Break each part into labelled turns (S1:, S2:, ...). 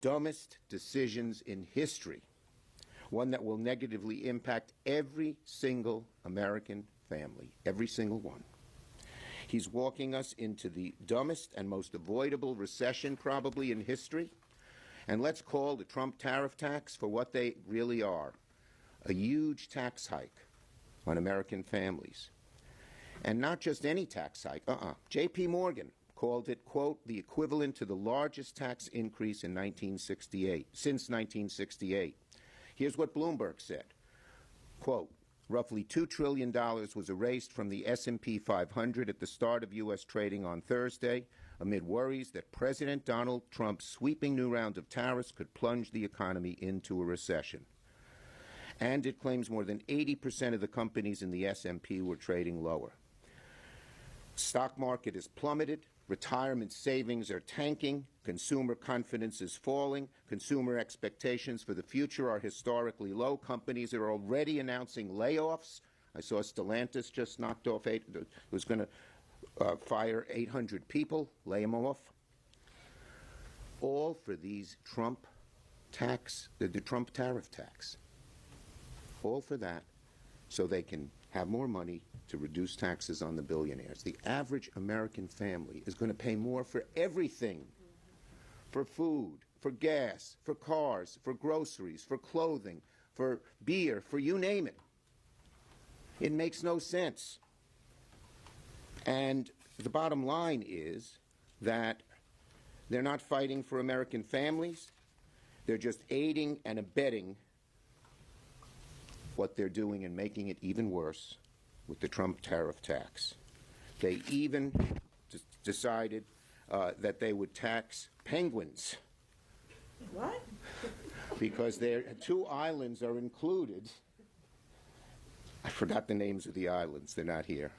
S1: dumbest decisions in history, one that will negatively impact every single American family, every single one. He's walking us into the dumbest and most avoidable recession probably in history. And let's call the Trump tariff tax for what they really are, a huge tax hike on American families. And not just any tax hike, J.P. Morgan called it, quote, the equivalent to the largest tax increase in since 1968. Here's what Bloomberg said, quote, roughly $2 trillion was erased from the S&P 500 at the start of U.S. trading on Thursday, amid worries that President Donald Trump's sweeping new round of tariffs could plunge the economy into a recession. And it claims more than 80% of the companies in the S&P were trading lower. Stock market is plummeted. Retirement savings are tanking. Consumer confidence is falling. Consumer expectations for the future are historically low. Companies are already announcing layoffs. I saw Stellantis just knocked off was going to fire 800 people, lay them off. All for these Trump tax, the Trump tariff tax. All for that, so they can have more money to reduce taxes on the billionaires. The average American family is going to pay more for everything, for food, for gas, for cars, for groceries, for clothing, for beer, for you name it. It makes no sense. And the bottom line is that they're not fighting for American families. They're just aiding and abetting what they're doing and making it even worse with the Trump tariff tax. They even decided that they would tax penguins.
S2: What?
S1: Because their two islands are included. I forgot the names of the islands. They're not here.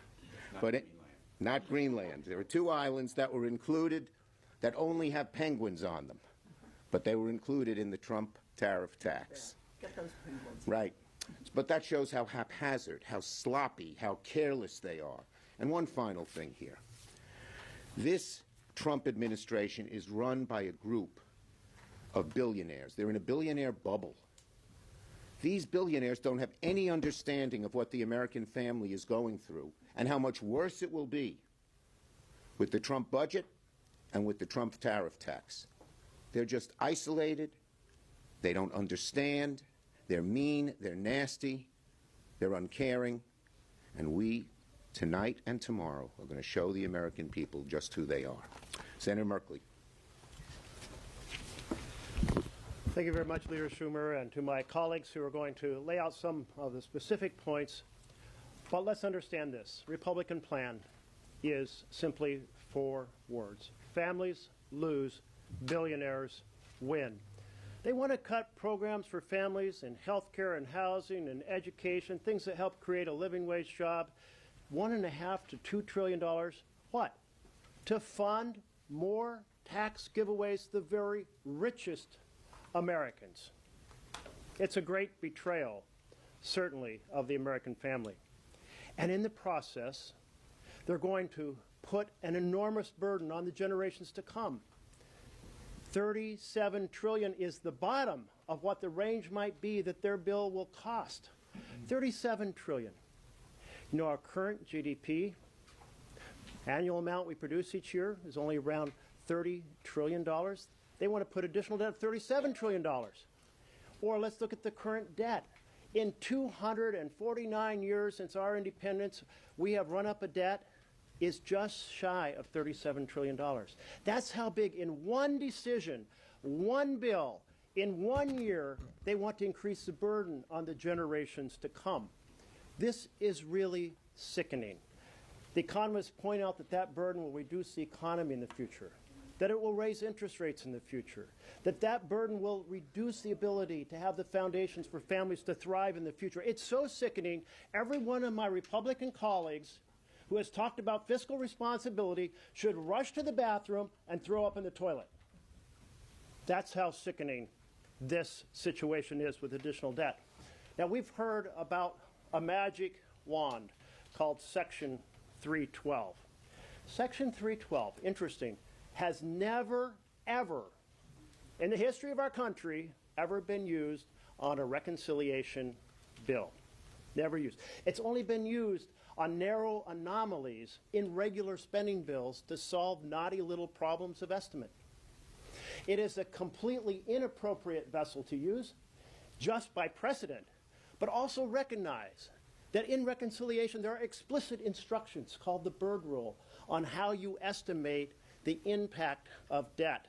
S1: Not Greenland. There were two islands that were included that only have penguins on them. But they were included in the Trump tariff tax.
S2: Get those penguins.
S1: Right. But that shows how haphazard, how sloppy, how careless they are. And one final thing here. This Trump administration is run by a group of billionaires. They're in a billionaire bubble. These billionaires don't have any understanding of what the American family is going through and how much worse it will be with the Trump budget and with the Trump tariff tax. They're just isolated. They don't understand. They're mean, they're nasty, they're uncaring, and we, tonight and tomorrow, are going to show the American people just who they are. Senator Merkley.
S3: Thank you very much, Leader Schumer, and to my colleagues who are going to lay out some of the specific points. But let's understand this. Republican plan is simply 4 words. Families lose, billionaires win. They want to cut programs for families in health care and housing and education, things that help create a living wage job. $1.5 to $2 trillion. What? To fund more tax giveaways to the very richest Americans. It's a great betrayal, certainly, of the American family. And in the process, they're going to put an enormous burden on the generations to come. $37 trillion is the bottom of what the range might be that their bill will cost. $37 trillion. You know, our current GDP, annual amount we produce each year, is only around $30 trillion. They want to put additional debt of $37 trillion. Or let's look at the current debt. In 249 years since our independence, we have run up a debt is just shy of $37 trillion. That's how big, in one decision, one bill, in 1 year, they want to increase the burden on the generations to come. This is really sickening. The economists point out that that burden will reduce the economy in the future, that it will raise interest rates in the future, that that burden will reduce the ability to have the foundations for families to thrive in the future. It's so sickening. Every one of my Republican colleagues who has talked about fiscal responsibility should rush to the bathroom and throw up in the toilet. That's how sickening this situation is with additional debt. Now, we've heard about a magic wand called Section 312. Section 312, interesting, has never, ever in the history of our country ever been used on a reconciliation bill. Never used. It's only been used on narrow anomalies in regular spending bills to solve naughty little problems of estimate. It is a completely inappropriate vessel to use just by precedent, but also recognize that in reconciliation there are explicit instructions called the Byrd Rule on how you estimate the impact of debt,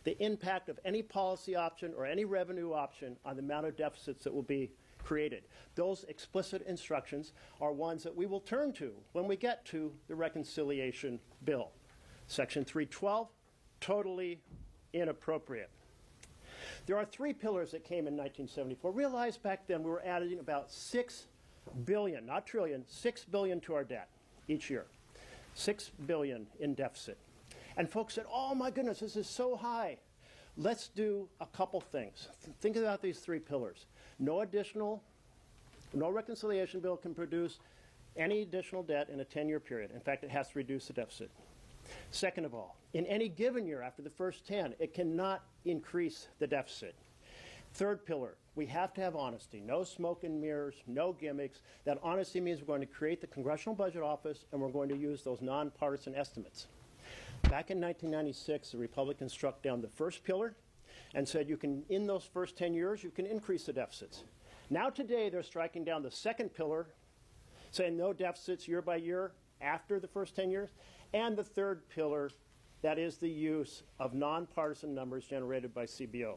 S3: the impact of any policy option or any revenue option on the amount of deficits that will be created. Those explicit instructions are ones that we will turn to when we get to the reconciliation bill. Section 312, totally inappropriate. There are three pillars that came in 1974. Realize back then we were adding about $6 billion, not trillion, $6 billion to our debt each year. $6 billion in deficit. And folks said, oh my goodness, this is so high. Let's do a couple things. Think about these three pillars. No reconciliation bill can produce any additional debt in a 10-year period. In fact, it has to reduce the deficit. Second of all, in any given year after the first 10, it cannot increase the deficit. Third pillar, we have to have honesty. No smoke and mirrors, no gimmicks. That honesty means we're going to create the Congressional Budget Office and we're going to use those nonpartisan estimates. Back in 1996, the Republicans struck down the first pillar and said you can, in those first 10 years, you can increase the deficits. Now today, they're striking down the second pillar, saying no deficits year by year after the first 10 years, and the third pillar, that is the use of nonpartisan numbers generated by CBO.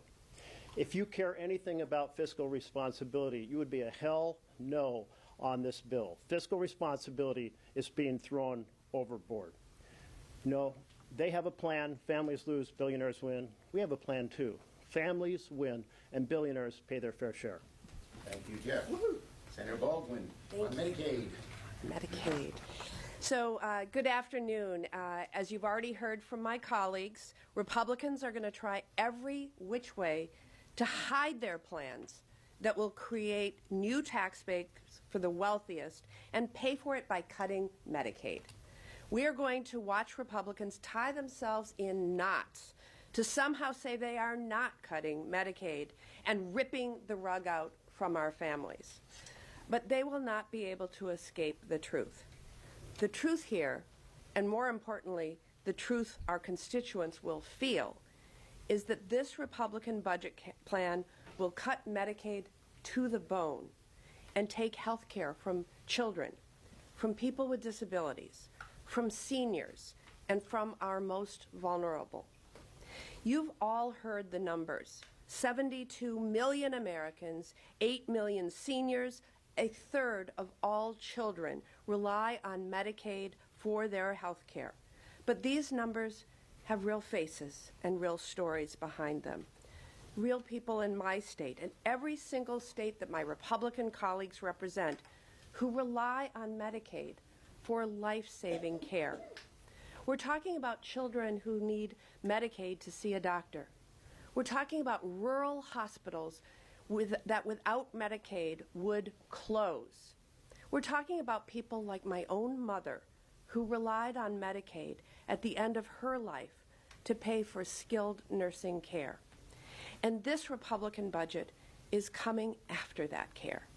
S3: If you care anything about fiscal responsibility, you would be a hell no on this bill. Fiscal responsibility is being thrown overboard. No, they have a plan. Families lose, billionaires win. We have a plan too. Families win, and billionaires pay their fair share.
S1: Thank you, Jeff. Senator Baldwin on Medicaid.
S4: Medicaid. So, good afternoon. As you've already heard from my colleagues, Republicans are going to try every which way to hide their plans that will create new tax base for the wealthiest and pay for it by cutting Medicaid. We are going to watch Republicans tie themselves in knots to somehow say they are not cutting Medicaid and ripping the rug out from our families. But they will not be able to escape the truth. The truth here, and more importantly, the truth our constituents will feel, is that this Republican budget plan will cut Medicaid to the bone and take health care from children, from people with disabilities, from seniors, and from our most vulnerable. You've all heard the numbers. 72 million Americans, 8 million seniors, a third of all children rely on Medicaid for their health care. But these numbers have real faces and real stories behind them. Real people in my state and every single state that my Republican colleagues represent who rely on Medicaid for life-saving care. We're talking about children who need Medicaid to see a doctor. We're talking about rural hospitals that without Medicaid would close. We're talking about people like my own mother who relied on Medicaid at the end of her life to pay for skilled nursing care. And this Republican budget is coming after that care,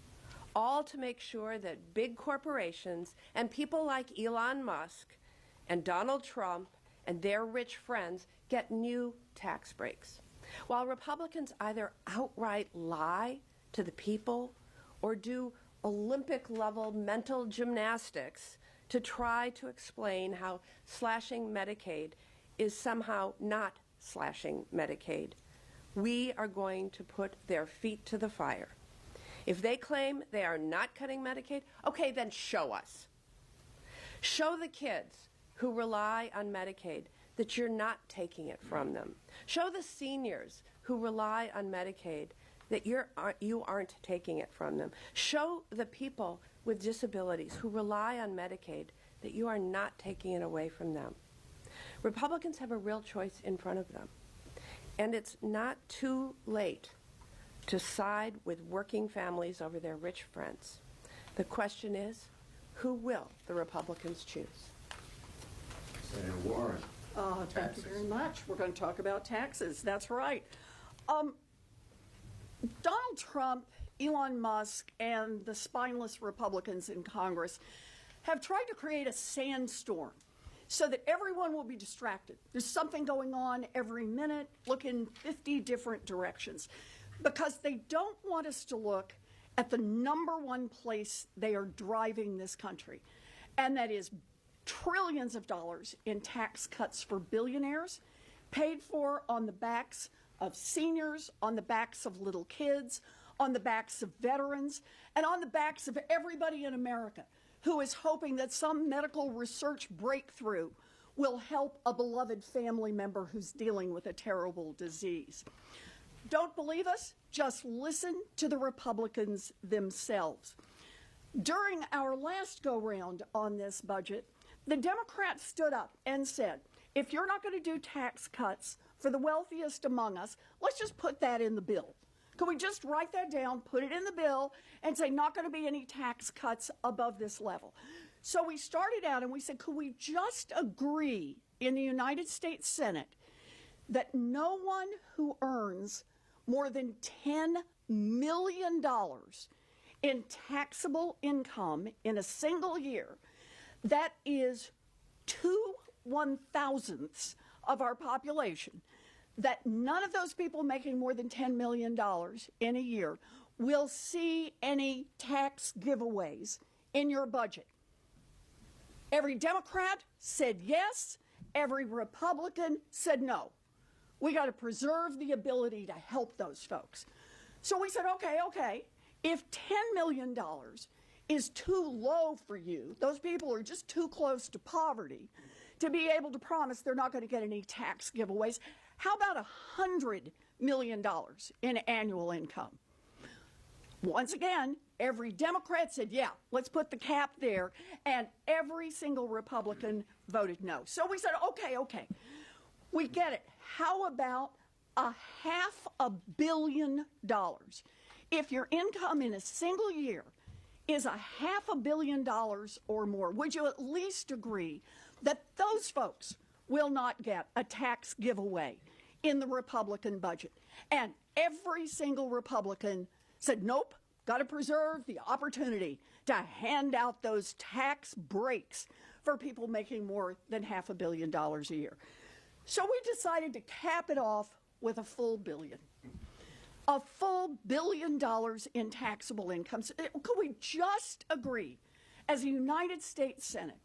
S4: all to make sure that big corporations and people like Elon Musk and Donald Trump and their rich friends get new tax breaks, while Republicans either outright lie to the people or do Olympic-level mental gymnastics to try to explain how slashing Medicaid is somehow not slashing Medicaid. We are going to put their feet to the fire. If they claim they are not cutting Medicaid, okay, then show us. Show the kids who rely on Medicaid that you're not taking it from them. Show the seniors who rely on Medicaid that you aren't taking it from them. Show the people with disabilities who rely on Medicaid that you are not taking it away from them. Republicans have a real choice in front of them. And it's not too late to side with working families over their rich friends. The question is, who will the Republicans choose?
S1: Senator Warren.
S2: Thank you very much. We're going to talk about taxes. That's right.
S5: Donald Trump, Elon Musk, and the spineless Republicans in Congress have tried to create a sandstorm so that everyone will be distracted. There's something going on every minute, look in 50 different directions, because they don't want us to look at the number one place they are driving this country, and that is trillions of dollars in tax cuts for billionaires, paid for on the backs of seniors, on the backs of little kids, on the backs of veterans, and on the backs of everybody in America who is hoping that some medical research breakthrough will help a beloved family member who's dealing with a terrible disease. Don't believe us? Just listen to the Republicans themselves. During our last go-round on this budget, the Democrats stood up and said, if you're not going to do tax cuts for the wealthiest among us, let's just put that in the bill. Can we just write that down, put it in the bill, and say not going to be any tax cuts above this level? So we started out and we said, could we just agree in the United States Senate that no one who earns more than $10 million in taxable income in a single year, that is 2/1000ths of our population, that none of those people making more than $10 million in a year will see any tax giveaways in your budget? Every Democrat said yes. Every Republican said no. We got to preserve the ability to help those folks. So we said, okay, if $10 million is too low for you, those people are just too close to poverty to be able to promise they're not going to get any tax giveaways, how about $100 million in annual income? Once again, every Democrat said, yeah, let's put the cap there, and every single Republican voted no. So we said, okay, we get it. How about $500 million? If your income in a single year is $500 million or more, would you at least agree that those folks will not get a tax giveaway in the Republican budget? And every single Republican said, nope, got to preserve the opportunity to hand out those tax breaks for people making more than $500 million a year. So we decided to cap it off with a full billion. A full $1 billion in taxable incomes. Could we just agree as a United States Senate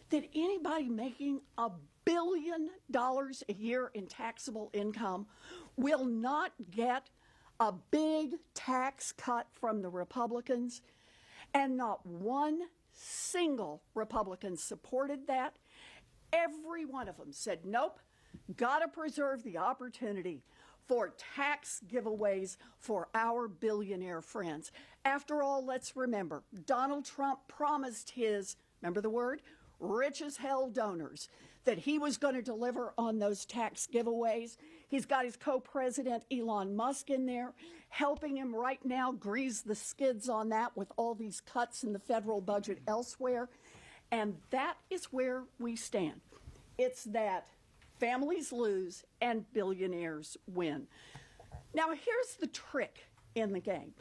S5: that anybody making $1 billion a year in taxable income will not get a big tax cut from the Republicans? And not one single Republican supported that. Every one of them said, nope, got to preserve the opportunity for tax giveaways for our billionaire friends. After all, let's remember, Donald Trump promised his, remember the word, rich as hell donors, that he was going to deliver on those tax giveaways. He's got his co-president Elon Musk in there, helping him right now grease the skids on that with all these cuts in the federal budget elsewhere. And that is where we stand. It's that families lose and billionaires win. Now, here's the trick in the game.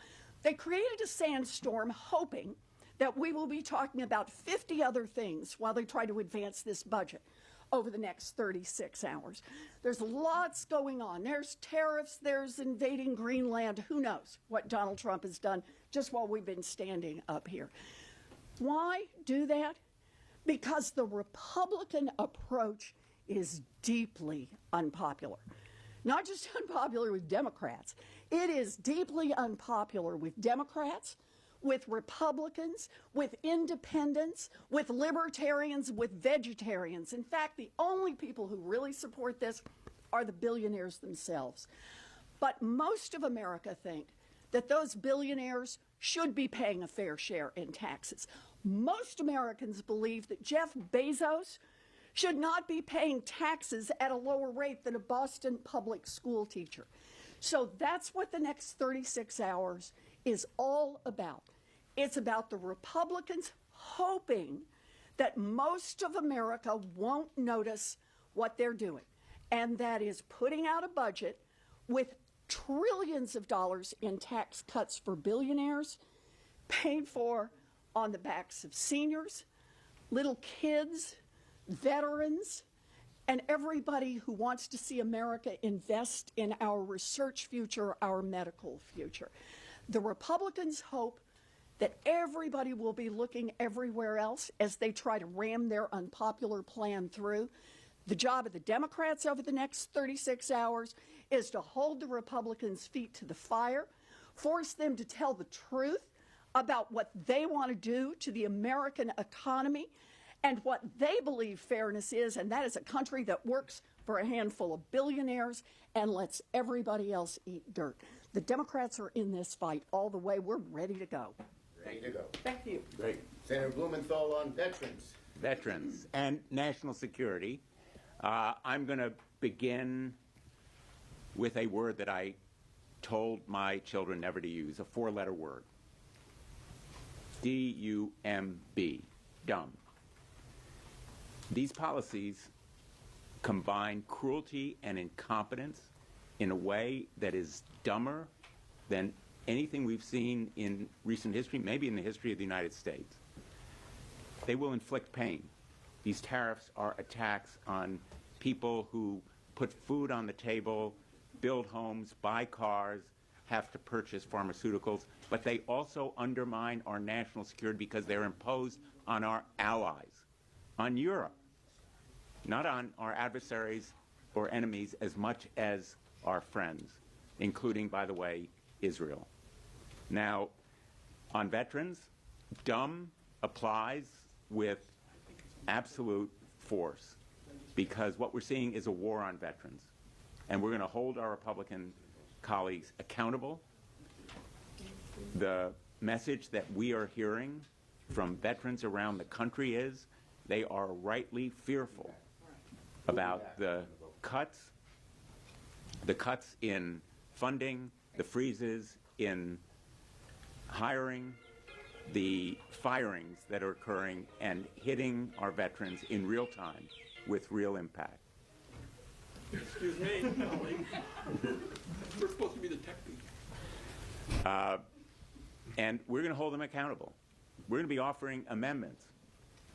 S5: They created a sandstorm hoping that we will be talking about 50 other things while they try to advance this budget over the next 36 hours. There's lots going on. There's tariffs, there's invading Greenland. Who knows what Donald Trump has done just while we've been standing up here. Why do that? Because the Republican approach is deeply unpopular. Not just unpopular with Democrats. It is deeply unpopular with Democrats, with Republicans, with independents, with libertarians, with vegetarians. In fact, the only people who really support this are the billionaires themselves. But most of America think that those billionaires should be paying a fair share in taxes. Most Americans believe that Jeff Bezos should not be paying taxes at a lower rate than a Boston public school teacher. So that's what the next 36 hours is all about. It's about the Republicans hoping that most of America won't notice what they're doing, and that is putting out a budget with trillions of dollars in tax cuts for billionaires, paid for on the backs of seniors, little kids, veterans, and everybody who wants to see America invest in our research future, our medical future. The Republicans hope that everybody will be looking everywhere else as they try to ram their unpopular plan through. The job of the Democrats over the next 36 hours is to hold the Republicans' feet to the fire, force them to tell the truth about what they want to do to the American economy and what they believe fairness is, and that is a country that works for a handful of billionaires and lets everybody else eat dirt. The Democrats are in this fight all the way. We're ready to go.
S1: Ready to go.
S2: Thank you.
S1: Great. Senator Blumenthal on veterans.
S6: Veterans and national security. I'm going to begin with a word that I told my children never to use, a four-letter word. D-U-M-B, dumb. These policies combine cruelty and incompetence in a way that is dumber than anything we've seen in recent history, maybe in the history of the United States. They will inflict pain. These tariffs are attacks on people who put food on the table, build homes, buy cars, have to purchase pharmaceuticals, but they also undermine our national security because they're imposed on our allies, on Europe, not on our adversaries or enemies as much as our friends, including, by the way, Israel. Now, on veterans, dumb applies with absolute force because what we're seeing is a war on veterans. And we're going to hold our Republican colleagues accountable. The message that we are hearing from veterans around the country is they are rightly fearful about the cuts in funding, the freezes in hiring, the firings that are occurring and hitting our veterans in real time with real impact.
S7: Excuse me, colleague. We're supposed to be the tech people.
S6: And we're going to hold them accountable. We're going to be offering amendments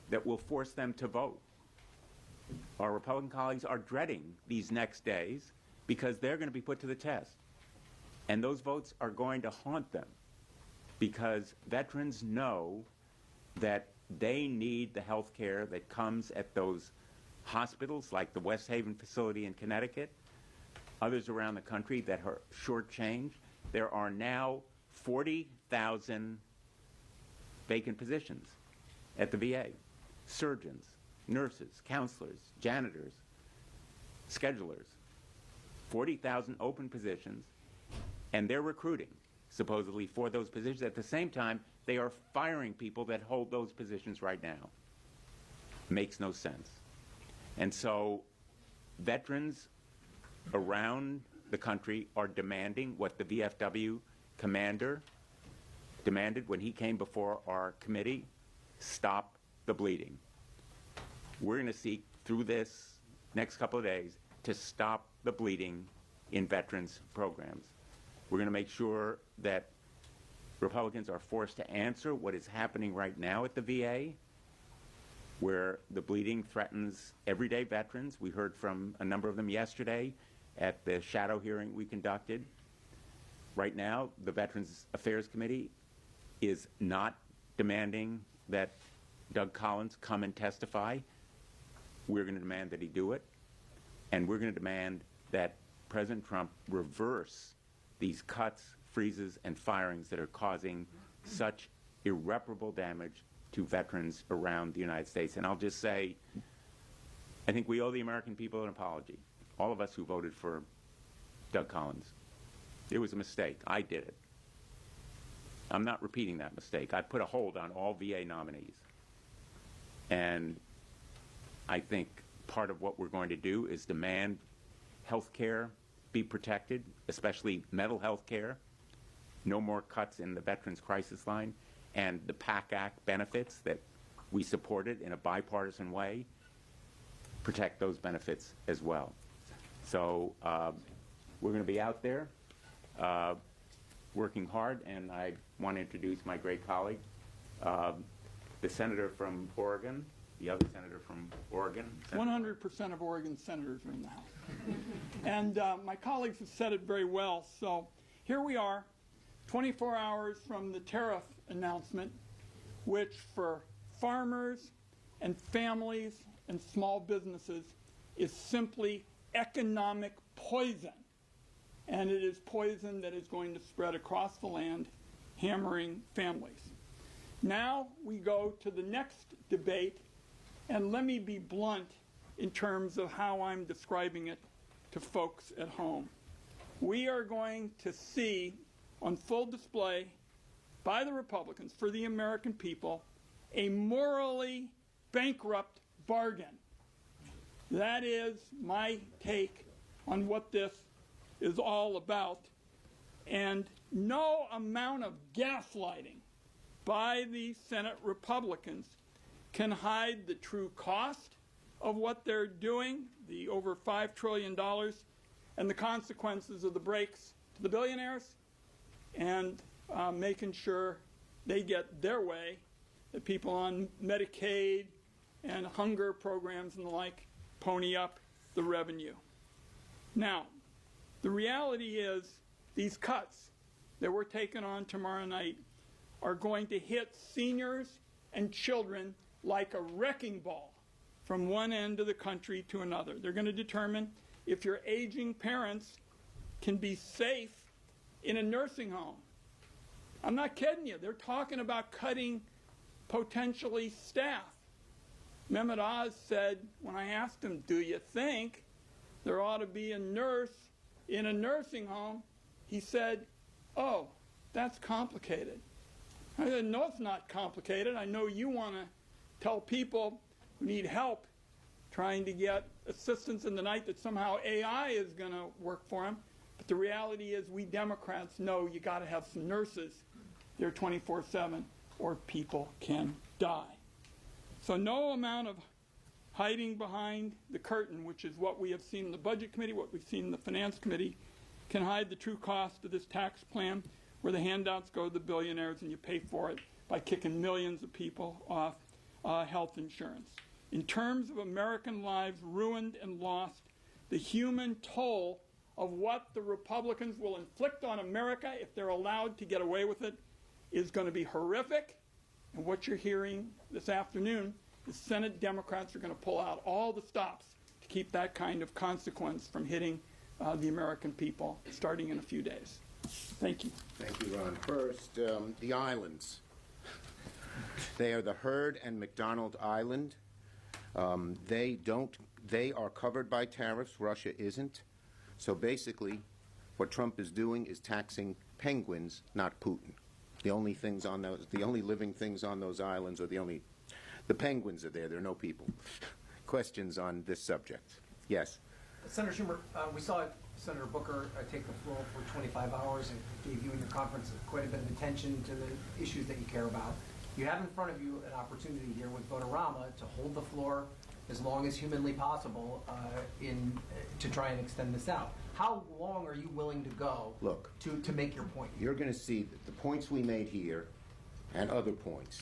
S6: that will force them to vote. Our Republican colleagues are dreading these next days because they're going to be put to the test. And those votes are going to haunt them because veterans know that they need the health care that comes at those hospitals like the West Haven facility in Connecticut, others around the country that are shortchanged. There are now 40,000 vacant positions at the VA. Surgeons, nurses, counselors, janitors, schedulers. 40,000 open positions, and they're recruiting, supposedly, for those positions. At the same time, they are firing people that hold those positions right now. Makes no sense. And so veterans around the country are demanding what the VFW commander demanded when he came before our committee: stop the bleeding. We're going to seek through this next couple of days to stop the bleeding in veterans programs. We're going to make sure that Republicans are forced to answer what is happening right now at the VA, where the bleeding threatens everyday veterans. We heard from a number of them yesterday at the shadow hearing we conducted. Right now, the Veterans Affairs Committee is not demanding that Doug Collins come and testify. We're going to demand that he do it. And we're going to demand that President Trump reverse these cuts, freezes, and firings that are causing such irreparable damage to veterans around the United States. And I'll just say, I think we owe the American people an apology, all of us who voted for Doug Collins. It was a mistake. I did it. I'm not repeating that mistake. I put a hold on all VA nominees. And I think part of what we're going to do is demand health care be protected, especially mental health care. No more cuts in the Veterans Crisis Line, and the PAC Act benefits that we supported in a bipartisan way, protect those benefits as well. So we're going to be out there working hard, and I want to introduce my great colleague, the senator from Oregon, the other senator from Oregon.
S7: 100% of Oregon senators are in the House. And my colleagues have said it very well. So here we are, 24 hours from the tariff announcement, which for farmers and families and small businesses is simply economic poison. And it is poison that is going to spread across the land, hammering families. Now we go to the next debate, and let me be blunt in terms of how I'm describing it to folks at home. We are going to see on full display by the Republicans for the American people a morally bankrupt bargain. That is my take on what this is all about. And no amount of gaslighting by the Senate Republicans can hide the true cost of what they're doing, the over $5 trillion, and the consequences of the breaks to the billionaires, and making sure they get their way, that people on Medicaid and hunger programs and the like pony up the revenue. Now, the reality is these cuts that we're taking on tomorrow night are going to hit seniors and children like a wrecking ball from one end of the country to another. They're going to determine if your aging parents can be safe in a nursing home. I'm not kidding you. They're talking about cutting potentially staff. Mehmet Oz said, when I asked him, do you think there ought to be a nurse in a nursing home? He said, oh, that's complicated. I said, no, it's not complicated. I know you want to tell people who need help trying to get assistance in the night that somehow AI is going to work for them. But the reality is we Democrats know you got to have some nurses there 24/7 or people can die. So no amount of hiding behind the curtain, which is what we have seen in the Budget Committee, what we've seen in the Finance Committee, can hide the true cost of this tax plan where the handouts go to the billionaires and you pay for it by kicking millions of people off health insurance. In terms of American lives ruined and lost, the human toll of what the Republicans will inflict on America if they're allowed to get away with it is going to be horrific. And what you're hearing this afternoon is Senate Democrats are going to pull out all the stops to keep that kind of consequence from hitting the American people starting in a few days. Thank you.
S1: Thank you, Ron. First, the islands. They are the Heard and McDonald Island. They are covered by tariffs. Russia isn't. So basically, what Trump is doing is taxing penguins, not Putin. The only living things on those islands are the penguins are there. There are no people. Questions on this subject? Yes.
S8: Senator Schumer, we saw Senator Booker take the floor for 25 hours and gave you and your conference quite a bit of attention to the issues that you care about. You have in front of you an opportunity here with Votorama to hold the floor as long as humanly possible to try and extend this out. How long are you willing to go
S1: Look,
S8: to make your point?
S1: You're going to see that the points we made here and other points